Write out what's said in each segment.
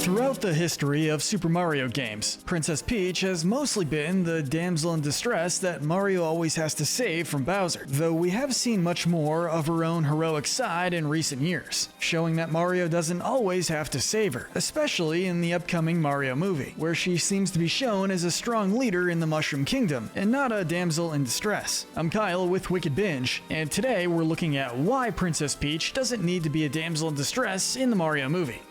Throughout the history of Super Mario games, Princess Peach has mostly been the damsel in distress that Mario always has to save from Bowser, though we have seen much more of her own heroic side in recent years, showing that Mario doesn't always have to save her, especially in the upcoming Mario movie, where she seems to be shown as a strong leader in the Mushroom Kingdom, and not a damsel in distress. I'm Kyle with Wicked Binge, and today we're looking at why Princess Peach doesn't need to be a damsel in distress in the Mario movie.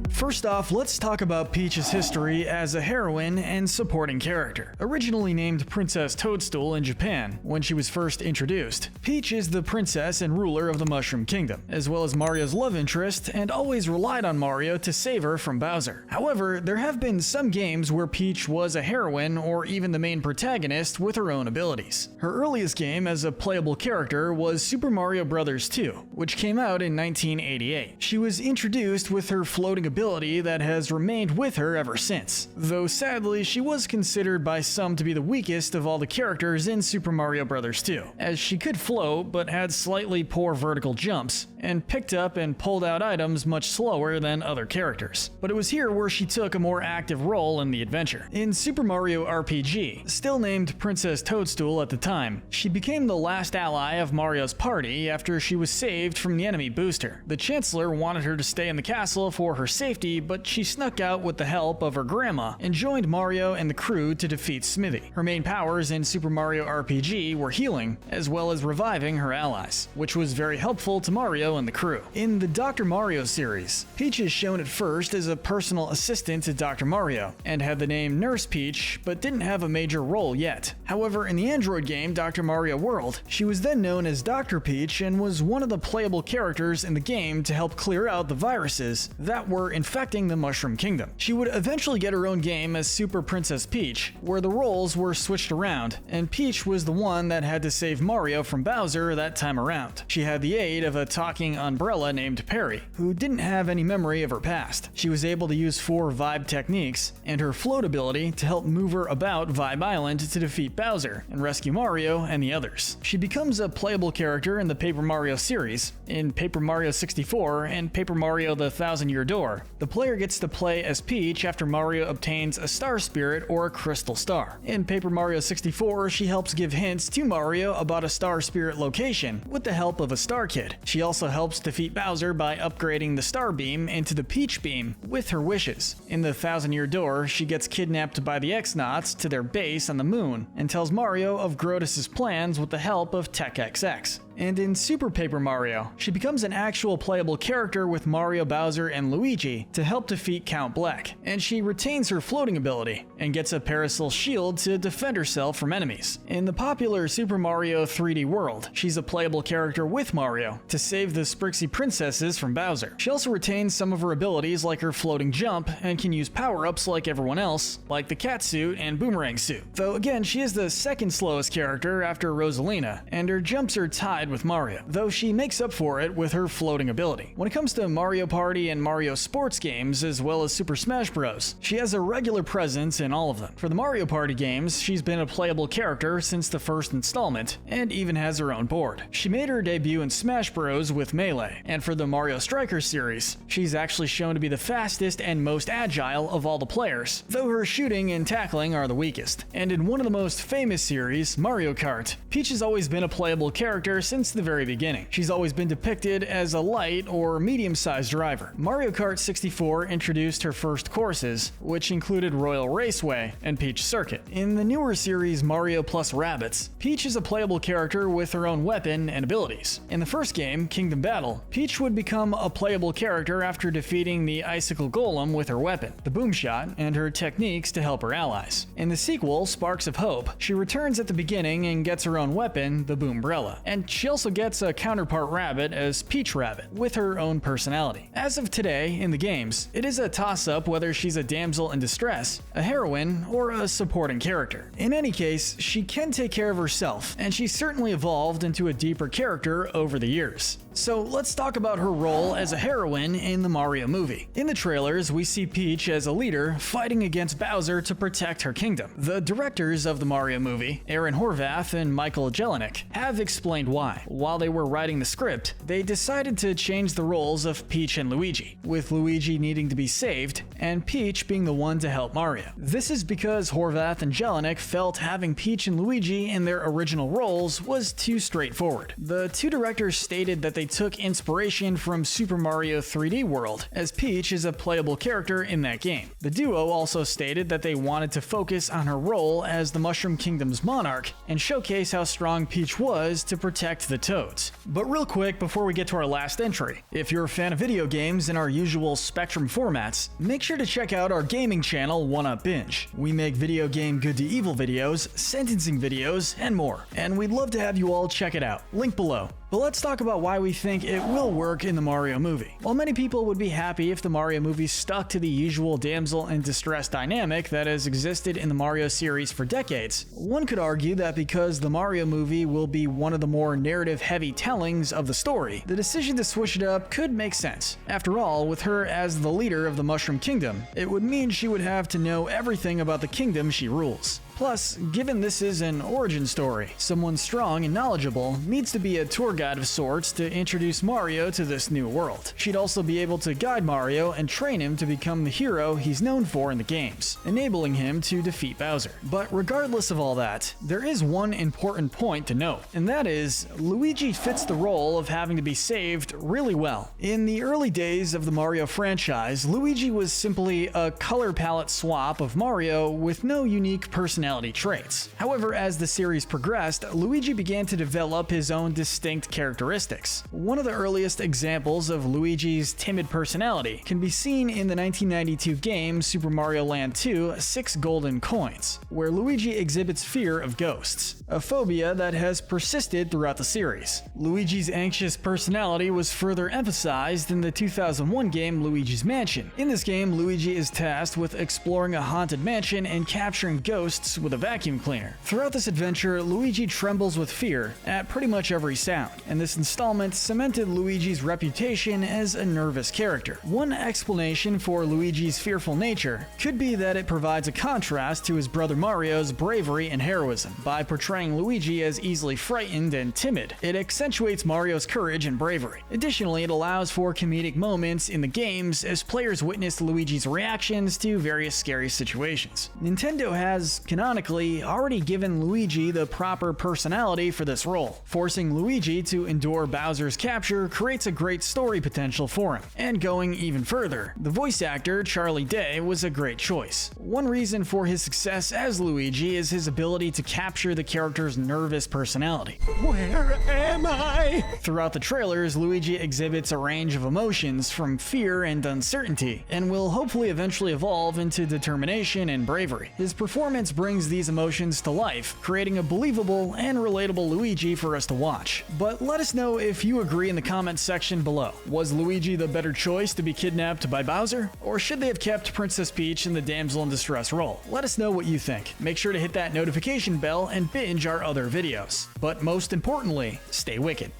First off, let's talk about Peach's history as a heroine and supporting character. Originally named Princess Toadstool in Japan when she was first introduced, Peach is the princess and ruler of the Mushroom Kingdom, as well as Mario's love interest, and always relied on Mario to save her from Bowser. However, there have been some games where Peach was a heroine or even the main protagonist with her own abilities. Her earliest game as a playable character was Super Mario Bros. 2, which came out in 1988. She was introduced with her floating ability that has remained with her ever since, though sadly she was considered by some to be the weakest of all the characters in Super Mario Bros. 2, as she could float but had slightly poor vertical jumps, and picked up and pulled out items much slower than other characters. But it was here where she took a more active role in the adventure. In Super Mario RPG, still named Princess Toadstool at the time, she became the last ally of Mario's party after she was saved from the enemy booster. The Chancellor wanted her to stay in the castle for her safety, but she snuck out with the help of her grandma and joined Mario and the crew to defeat Smithy. Her main powers in Super Mario RPG were healing, as well as reviving her allies, which was very helpful to Mario and the crew. In the Dr. Mario series, Peach is shown at first as a personal assistant to Dr. Mario, and had the name Nurse Peach, but didn't have a major role yet. However, in the Android game Dr. Mario World, she was then known as Dr. Peach and was one of the playable characters in the game to help clear out the viruses that were infecting the Mushroom Kingdom. She would eventually get her own game as Super Princess Peach, where the roles were switched around, and Peach was the one that had to save Mario from Bowser that time around. She had the aid of a talking umbrella named Perry, who didn't have any memory of her past. She was able to use 4 vibe techniques and her float ability to help move her about Vibe Island to defeat Bowser and rescue Mario and the others. She becomes a playable character in the Paper Mario series, in Paper Mario 64 and Paper Mario the Thousand Year Door. The player gets to play as Peach after Mario obtains a Star Spirit or a Crystal Star. In Paper Mario 64, she helps give hints to Mario about a Star Spirit location with the help of a Star Kid. She also helps defeat Bowser by upgrading the Star Beam into the Peach Beam with her wishes. In the Thousand Year Door, she gets kidnapped by the X-Nauts to their base on the moon and tells Mario of Grodus' plans with the help of Tech XX. And in Super Paper Mario, she becomes an actual playable character with Mario, Bowser, and Luigi to help defeat Count Black, and she retains her floating ability and gets a Parasol Shield to defend herself from enemies. In the popular Super Mario 3D World, she's a playable character with Mario to save the Sprixie princesses from Bowser. She also retains some of her abilities like her floating jump and can use power-ups like everyone else, like the cat suit and boomerang suit. Though again, she is the second slowest character after Rosalina, and her jumps are tied with Mario, though she makes up for it with her floating ability. When it comes to Mario Party and Mario Sports games, as well as Super Smash Bros., she has a regular presence in all of them. For the Mario Party games, she's been a playable character since the first installment, and even has her own board. She made her debut in Smash Bros. With Melee, and for the Mario Strikers series, she's actually shown to be the fastest and most agile of all the players, though her shooting and tackling are the weakest. And in one of the most famous series, Mario Kart, Peach has always been a playable character since the very beginning. She's always been depicted as a light or medium-sized driver. Mario Kart 64 introduced her first courses, which included Royal Raceway and Peach Circuit. In the newer series Mario plus Rabbids, Peach is a playable character with her own weapon and abilities. In the first game, Kingdom Battle, Peach would become a playable character after defeating the Icicle Golem with her weapon, the Boom Shot, and her techniques to help her allies. In the sequel, Sparks of Hope, she returns at the beginning and gets her own weapon, the Boombrella, and she also gets a counterpart rabbit as Peach Rabbit, with her own personality. As of today, in the games, it is a toss-up whether she's a damsel in distress, a heroine, or a supporting character. In any case, she can take care of herself, and she's certainly evolved into a deeper character over the years. So let's talk about her role as a heroine in the Mario movie. In the trailers, we see Peach as a leader fighting against Bowser to protect her kingdom. The directors of the Mario movie, Aaron Horvath and Michael Jelinek, have explained why. why. While they were writing the script, they decided to change the roles of Peach and Luigi, with Luigi needing to be saved and Peach being the one to help Mario. This is because Horvath and Jelinek felt having Peach and Luigi in their original roles was too straightforward. The two directors stated that they took inspiration from Super Mario 3D World, as Peach is a playable character in that game. The duo also stated that they wanted to focus on her role as the Mushroom Kingdom's monarch and showcase how strong Peach was to protect the Toads. But real quick before we get to our last entry, if you're a fan of video games in our usual Spectrum formats, make sure to check out our gaming channel 1UP Binge. We make video game good to evil videos, sentencing videos, and more, and we'd love to have you all check it out. Link below. But let's talk about why we think it will work in the Mario movie. While many people would be happy if the Mario movie stuck to the usual damsel in distress dynamic that has existed in the Mario series for decades, one could argue that because the Mario movie will be one of the more narrative-heavy tellings of the story, the decision to switch it up could make sense. After all, with her as the leader of the Mushroom Kingdom, it would mean she would have to know everything about the kingdom she rules. Plus, given this is an origin story, someone strong and knowledgeable needs to be a tour guide of sorts to introduce Mario to this new world. She'd also be able to guide Mario and train him to become the hero he's known for in the games, enabling him to defeat Bowser. But regardless of all that, there is one important point to note, and that is, Luigi fits the role of having to be saved really well. In the early days of the Mario franchise, Luigi was simply a color palette swap of Mario with no unique personality traits. However, as the series progressed, Luigi began to develop his own distinct characteristics. One of the earliest examples of Luigi's timid personality can be seen in the 1992 game Super Mario Land 2: 6 Golden Coins, where Luigi exhibits fear of ghosts, a phobia that has persisted throughout the series. Luigi's anxious personality was further emphasized in the 2001 game Luigi's Mansion. In this game, Luigi is tasked with exploring a haunted mansion and capturing ghosts with a vacuum cleaner. Throughout this adventure, Luigi trembles with fear at pretty much every sound, and this installment cemented Luigi's reputation as a nervous character. One explanation for Luigi's fearful nature could be that it provides a contrast to his brother Mario's bravery and heroism. By portraying Luigi as easily frightened and timid, it accentuates Mario's courage and bravery. Additionally, it allows for comedic moments in the games as players witness Luigi's reactions to various scary situations. Nintendo has canonically already given Luigi the proper personality for this role. Forcing Luigi to endure Bowser's capture creates a great story potential for him. And going even further, the voice actor Charlie Day was a great choice. One reason for his success as Luigi is his ability to capture the character's nervous personality. Where am I? Throughout the trailers, Luigi exhibits a range of emotions from fear and uncertainty, and will hopefully eventually evolve into determination and bravery. His performance brings these emotions to life, creating a believable and relatable Luigi for us to watch. But let us know if you agree in the comments section below. Was Luigi the better choice to be kidnapped by Bowser? Or should they have kept Princess Peach in the damsel in distress role? Let us know what you think. Make sure to hit that notification bell and binge our other videos. But most importantly, stay wicked.